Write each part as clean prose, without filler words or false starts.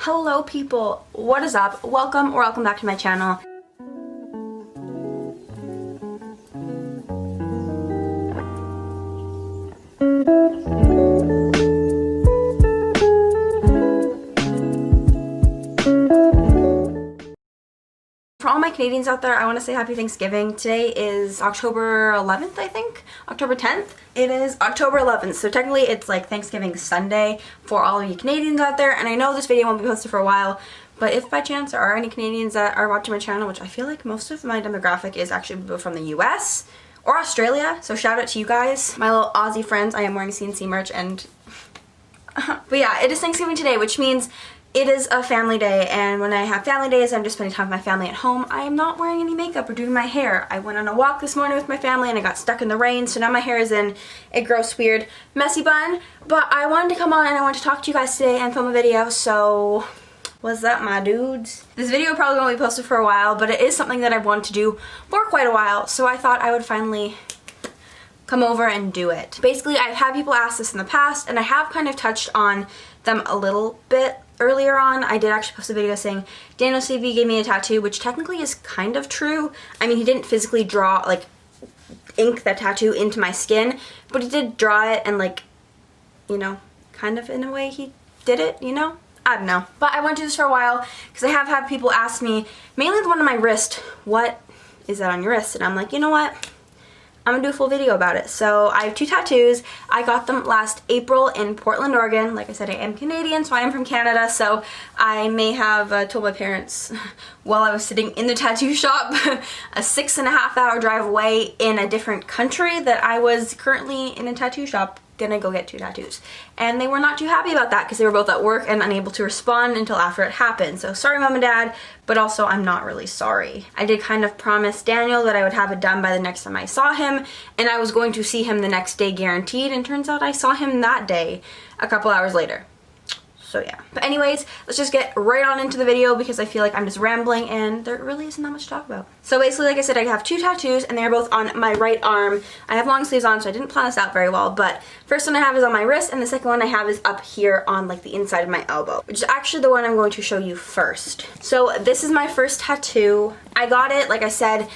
Hello people, what is up? Welcome or welcome back to my channel. For all my Canadians out there, I want to say happy Thanksgiving. Today is October 11th, I think? October 10th? It is October 11th, so technically it's like Thanksgiving Sunday for all of you Canadians out there, and I know this video won't be posted for a while, but if by chance there are any Canadians that are watching my channel, which I feel like most of my demographic is actually people from the US or Australia, so shout out to you guys. My little Aussie friends, I am wearing CNC merch, and but yeah, it is Thanksgiving today, which means it is a family day, and when I have family days, I'm just spending time with my family at home. I am not wearing any makeup or doing my hair. I went on a walk this morning with my family and I got stuck in the rain, so now my hair is in a gross, weird, messy bun. But I wanted to come on and I wanted to talk to you guys today and film a video, so what's up, my dudes? This video probably won't be posted for a while, but it is something that I've wanted to do for quite a while, so I thought I would finally come over and do it. Basically, I've had people ask this in the past, and I have kind of touched on them a little bit earlier on. I did actually post a video saying Daniel Seavey gave me a tattoo, which technically is kind of true. I mean, he didn't physically draw, like, ink that tattoo into my skin, but he did draw it, and, like, you know, kind of in a way he did it, you know? I don't know. But I want to do this for a while because I have had people ask me, mainly the one on my wrist, what is that on your wrist? And I'm like, you know what? I'm gonna do a full video about it. So I have two tattoos. I got them last April in Portland, Oregon. Like I said, I am Canadian, so I am from Canada, so I may have told my parents while I was sitting in the tattoo shop a 6.5 hour drive away in a different country that I was currently in a tattoo shop gonna go get two tattoos. And they were not too happy about that because they were both at work and unable to respond until after it happened. So sorry, mom and dad, but also I'm not really sorry. I did kind of promise Daniel that I would have it done by the next time I saw him, and I was going to see him the next day guaranteed, and turns out I saw him that day a couple hours later. So yeah. But anyways, let's just get right on into the video because I feel like I'm just rambling and there really isn't that much to talk about. So basically, like I said, I have two tattoos and they're both on my right arm. I have long sleeves on, so I didn't plan this out very well, but first one I have is on my wrist and the second one I have is up here on like the inside of my elbow, which is actually the one I'm going to show you first. So this is my first tattoo. I got it, like I said,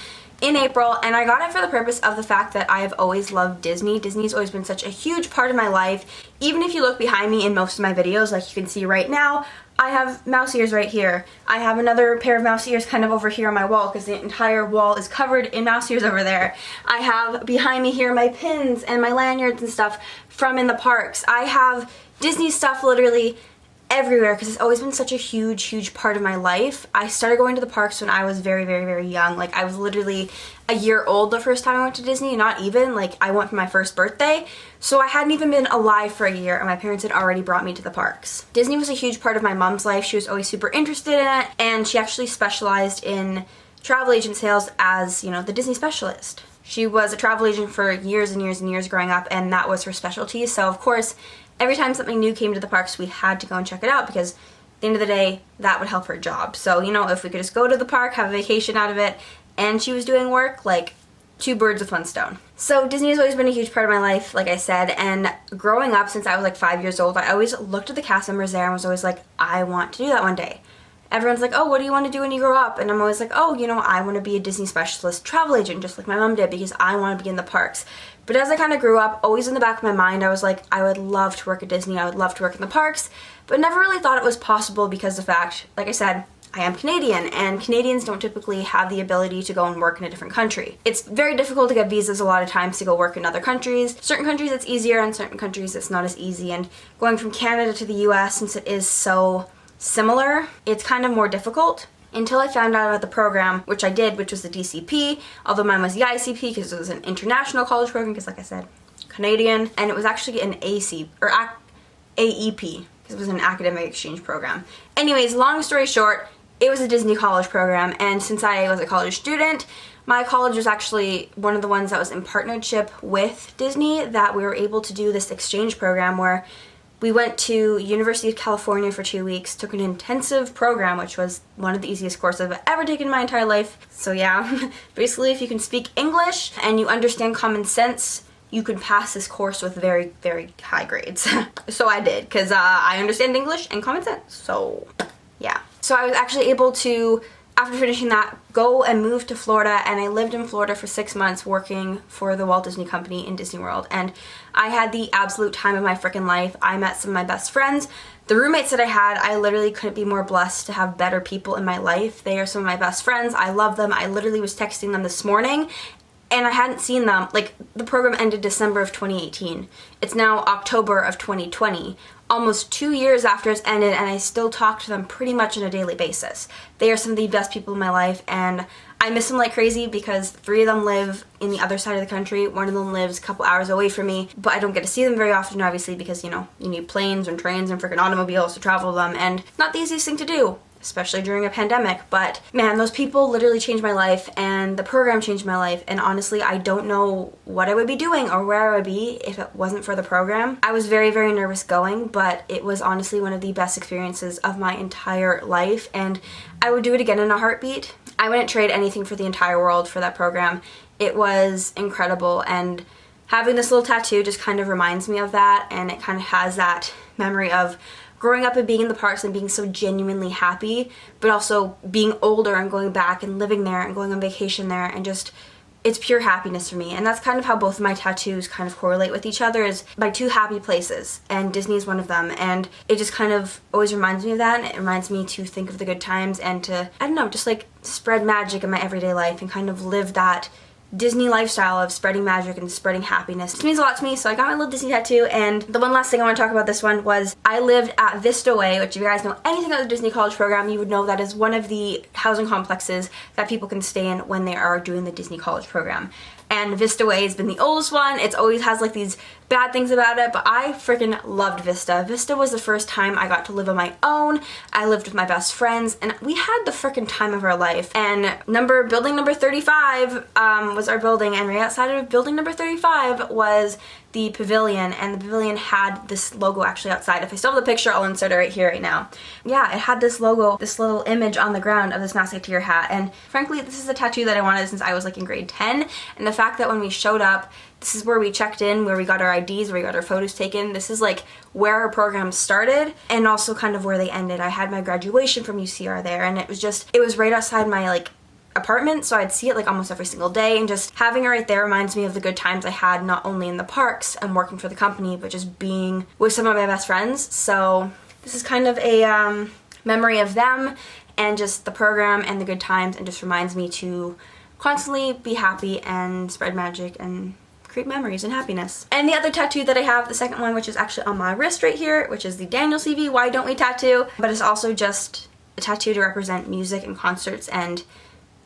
in April, and I got it for the purpose of the fact that I have always loved Disney. Disney's always been such a huge part of my life. Even if you look behind me in most of my videos, like you can see right now, I have mouse ears right here. I have another pair of mouse ears kind of over here on my wall because the entire wall is covered in mouse ears over there. I have behind me here my pins and my lanyards and stuff from in the parks. I have Disney stuff literally everywhere because it's always been such a huge part of my life. I started going to the parks when I was very young. Like I was literally a year old the first time I went to Disney, not even. Like I went for my first birthday, so I hadn't even been alive for a year and my parents had already brought me to the parks. Disney was a huge part of my mom's life. She was always super interested in it, and she actually specialized in travel agent sales as, you know, the Disney specialist. She was a travel agent for years and years growing up, and that was her specialty. So of course, every time something new came to the parks, we had to go and check it out because at the end of the day, that would help her job. So, you know, if we could just go to the park, have a vacation out of it, and she was doing work, like two birds with one stone. So Disney has always been a huge part of my life, like I said, and growing up since I was like 5 years old, I always looked at the cast members there and was always like, I want to do that one day. Everyone's like, oh, what do you want to do when you grow up? And I'm always like, oh, you know, I want to be a Disney specialist travel agent, just like my mom did, because I want to be in the parks. But as I kind of grew up, always in the back of my mind, I was like, I would love to work at Disney, I would love to work in the parks, but never really thought it was possible because of the fact, like I said, I am Canadian, and Canadians don't typically have the ability to go and work in a different country. It's very difficult to get visas a lot of times to go work in other countries. Certain countries it's easier, and certain countries it's not as easy, and going from Canada to the US, since it is so similar, it's kind of more difficult. Until I found out about the program, which I did, which was the DCP, although mine was the ICP because it was an international college program, because like I said, Canadian, and it was actually an AC, or AEP, because it was an academic exchange program. Anyways, long story short, it was a Disney college program, and since I was a college student, my college was actually one of the ones that was in partnership with Disney, that we were able to do this exchange program where we went to University of California for 2 weeks, took an intensive program, which was one of the easiest courses I've ever taken in my entire life. So yeah, basically if you can speak English and you understand common sense, you could pass this course with very high grades. So I did, because I understand English and common sense, so yeah. So I was actually able to, after finishing that, go and move to Florida, and I lived in Florida for 6 months working for the Walt Disney Company in Disney World, and I had the absolute time of my freaking life. I met some of my best friends. The roommates that I had, I literally couldn't be more blessed to have better people in my life. They are some of my best friends. I love them. I literally was texting them this morning, and I hadn't seen them. Like, the program ended December of 2018. It's now October of 2020. Almost 2 years after it's ended, and I still talk to them pretty much on a daily basis. They are some of the best people in my life, and I miss them like crazy because 3 of them live in the other side of the country. 1 of them lives a couple hours away from me, but I don't get to see them very often, obviously, because, you know, you need planes and trains and freaking automobiles to travel them, and not the easiest thing to do, especially during a pandemic. But man, those people literally changed my life, and the program changed my life, and honestly, I don't know what I would be doing or where I would be if it wasn't for the program. I was very, very nervous going, but it was honestly one of the best experiences of my entire life, and I would do it again in a heartbeat. I wouldn't trade anything for the entire world for that program. It was incredible, and having this little tattoo just kind of reminds me of that, and it kind of has that memory of growing up and being in the parks and being so genuinely happy, but also being older and going back and living there and going on vacation there, and just, it's pure happiness for me. And that's kind of how both of my tattoos kind of correlate with each other, is by 2 happy places, and Disney is one of them, and it just kind of always reminds me of that, and it reminds me to think of the good times and to, I don't know, just like spread magic in my everyday life and kind of live that Disney lifestyle of spreading magic and spreading happiness. This means a lot to me, so I got my little Disney tattoo. And the one last thing I want to talk about this one was I lived at Vista Way, which if you guys know anything about the Disney College program, you would know that is one of the housing complexes that people can stay in when they are doing the Disney College program. And Vista Way has been the oldest one. It always has like these bad things about it, but I freaking loved Vista. Vista was the first time I got to live on my own. I lived with my best friends, and we had the freaking time of our life. And building number 35 was our building, and right outside of building number 35 was the pavilion, and the pavilion had this logo actually outside. If I still have the picture, I'll insert it right here, right now. Yeah, it had this logo, this little image on the ground of this Musketeer hat, and frankly, this is a tattoo that I wanted since I was like in grade 10, and the fact that when we showed up, this is where we checked in, where we got our IDs, where we got our photos taken. This is like where our program started, and also kind of where they ended. I had my graduation from UCR there, and it was right outside my like apartment, so I'd see it like almost every single day, and just having it right there reminds me of the good times I had, not only in the parks and working for the company, but just being with some of my best friends. So this is kind of a memory of them and just the program and the good times, and just reminds me to constantly be happy and spread magic and create memories and happiness. And the other tattoo that I have, the second one, which is actually on my wrist right here, which is the Daniel Seavey Why Don't We tattoo, but it's also just a tattoo to represent music and concerts and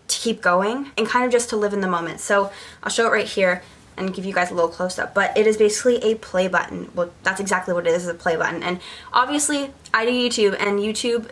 to keep going and kind of just to live in the moment. So I'll show it right here and give you guys a little close-up, but it is basically a play button. Well, that's exactly what it is a play button. And obviously I do YouTube, and YouTube,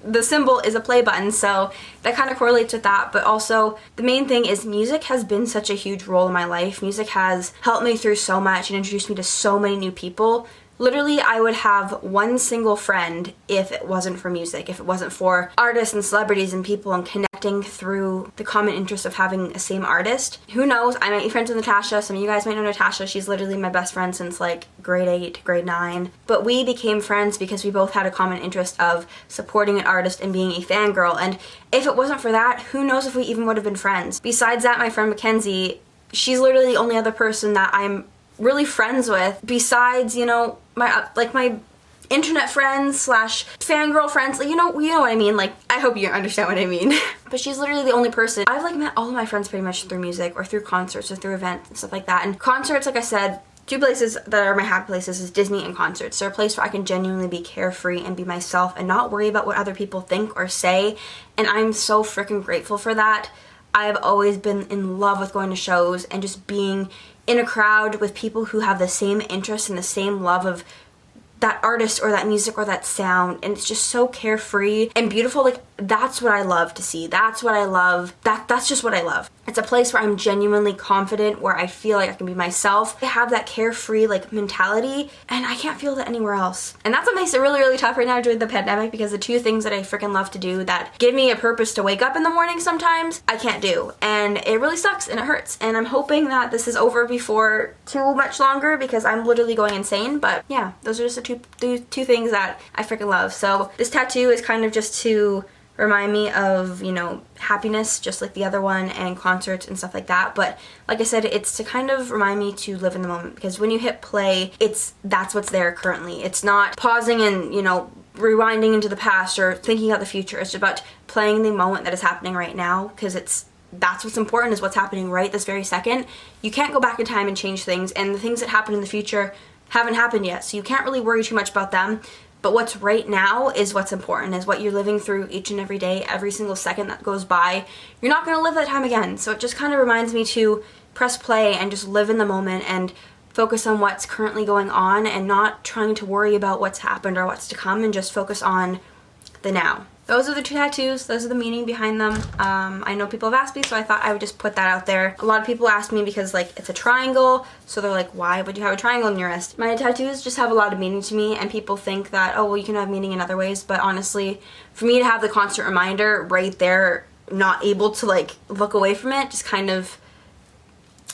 the symbol is a play button, so that kind of correlates with that. But also the main thing is music has been such a huge role in my life. Music has helped me through so much and introduced me to so many new people. Literally, I would have one single friend if it wasn't for music, if it wasn't for artists and celebrities and people and connecting through the common interest of having a same artist. Who knows, I might be friends with Natasha. Some of you guys might know Natasha. She's literally my best friend since like grade 8, grade 9. But we became friends because we both had a common interest of supporting an artist and being a fangirl. And if it wasn't for that, who knows if we even would have been friends. Besides that, my friend Mackenzie, she's literally the only other person that I'm really friends with besides, you know, my internet friends slash fangirl friends, like, you know what I mean. Like, I hope you understand what I mean. But she's literally the only person. I've like met all of my friends pretty much through music or through concerts or through events and stuff like that. And concerts, like I said, 2 places that are my happy places is Disney and concerts. They're a place where I can genuinely be carefree and be myself and not worry about what other people think or say. And I'm so freaking grateful for that. I've always been in love with going to shows and just being in a crowd with people who have the same interests and the same love of that artist or that music or that sound, and it's just so carefree and beautiful. Like, that's what I love to see. That's what I love. That's just what I love. It's a place where I'm genuinely confident, where I feel like I can be myself. I have that carefree like mentality, and I can't feel that anywhere else. And that's what makes it really, really tough right now during the pandemic, because the 2 things that I freaking love to do that give me a purpose to wake up in the morning sometimes, I can't do. And it really sucks and it hurts. And I'm hoping that this is over before too much longer, because I'm literally going insane. But yeah, those are just the 2 two things that I freaking love. So this tattoo is kind of just to remind me of, you know, happiness, just like the other one, and concerts and stuff like that. But like I said, it's to kind of remind me to live in the moment, because when you hit play, that's what's there currently. It's not pausing and, you know, rewinding into the past or thinking about the future. It's about playing the moment that is happening right now, because that's what's important, is what's happening right this very second. You can't go back in time and change things, and the things that happen in the future haven't happened yet, so you can't really worry too much about them. But what's right now is what's important, is what you're living through each and every day, every single second that goes by. You're not going to live that time again. So it just kind of reminds me to press play and just live in the moment and focus on what's currently going on, and not trying to worry about what's happened or what's to come, and just focus on the now. Those are the two tattoos. Those are the meaning behind them. I know people have asked me, so I thought I would just put that out there. A lot of people ask me because, like, it's a triangle, so they're like, why would you have a triangle in your wrist? My tattoos just have a lot of meaning to me, and people think that, oh, well, you can have meaning in other ways, but honestly, for me to have the constant reminder right there, not able to, like, look away from it, just kind of,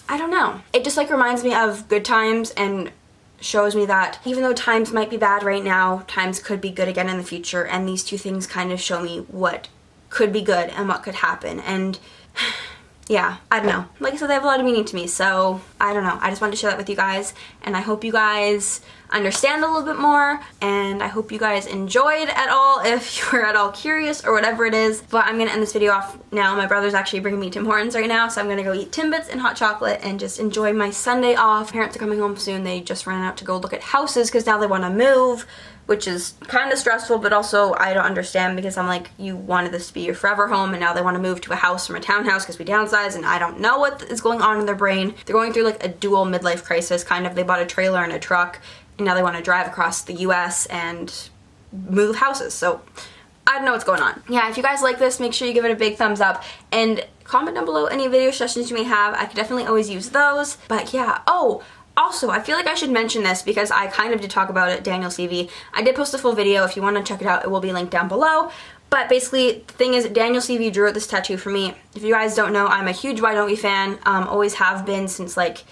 I don't know. It just, like, reminds me of good times, and shows me that even though times might be bad right now, times could be good again in the future, and these two things kind of show me what could be good and what could happen. And yeah, I don't know. Like I said, they have a lot of meaning to me, so I don't know. I just wanted to share that with you guys, and I hope you guys understand a little bit more, and I hope you guys enjoyed at all, if you were at all curious or whatever it is. But I'm gonna end this video off now. My brother's actually bringing me Tim Hortons right now, so I'm gonna go eat Timbits and hot chocolate and just enjoy my Sunday off. Parents are coming home soon. They just ran out to go look at houses because now they want to move, which is kind of stressful, but also I don't understand, because I'm like, you wanted this to be your forever home, and now they want to move to a house from a townhouse because we downsized, and I don't know what is going on in their brain. They're going through like a dual midlife crisis, kind of. They bought a trailer and a truck, and now they want to drive across the US and move houses. So I don't know what's going on. Yeah, if you guys like this, make sure you give it a big thumbs up, and comment down below any video suggestions you may have. I could definitely always use those. But yeah, oh, also, I feel like I should mention this because I kind of did talk about it, Daniel Seavey. I did post a full video. If you want to check it out, it will be linked down below. But basically, the thing is, Daniel Seavey drew this tattoo for me. If you guys don't know, I'm a huge Why Don't We fan. Always have been since, like,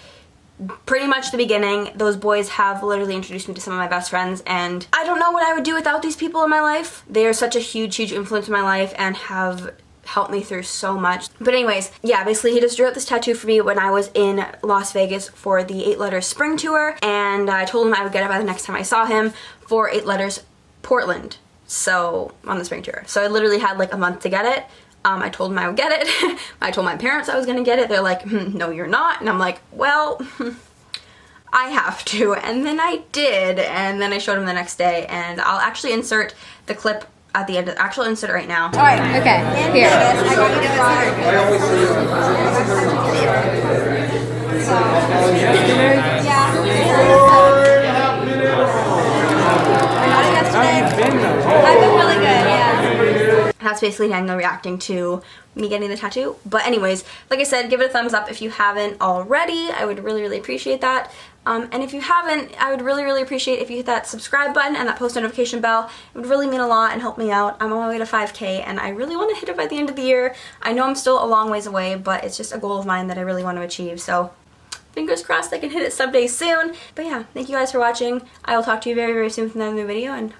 pretty much the beginning. Those boys have literally introduced me to some of my best friends, and I don't know what I would do without these people in my life. They are such a huge influence in my life and have helped me through so much. But anyways, yeah, basically he just drew out this tattoo for me when I was in Las Vegas for the 8 Letters Spring Tour, and I told him I would get it by the next time I saw him for 8 Letters Portland, so on the spring tour. So I literally had like a month to get it. I told him I would get it. I told my parents I was gonna get it. They're like, no, you're not. And I'm like, well, I have to. And then I did, and then I showed him the next day, and I'll actually insert the clip at the end. Actually, insert it right now. All right. Okay. Here. I've been really good. Yeah. That's basically Daniel reacting to me getting the tattoo. But anyways, like I said, give it a thumbs up if you haven't already. I would really appreciate that. And if you haven't, I would really appreciate if you hit that subscribe button and that post notification bell. It would really mean a lot and help me out. I'm on my way to 5K, and I really want to hit it by the end of the year. I know I'm still a long ways away, but it's just a goal of mine that I really want to achieve. So fingers crossed I can hit it someday soon. But yeah, thank you guys for watching. I will talk to you very soon with another new video, and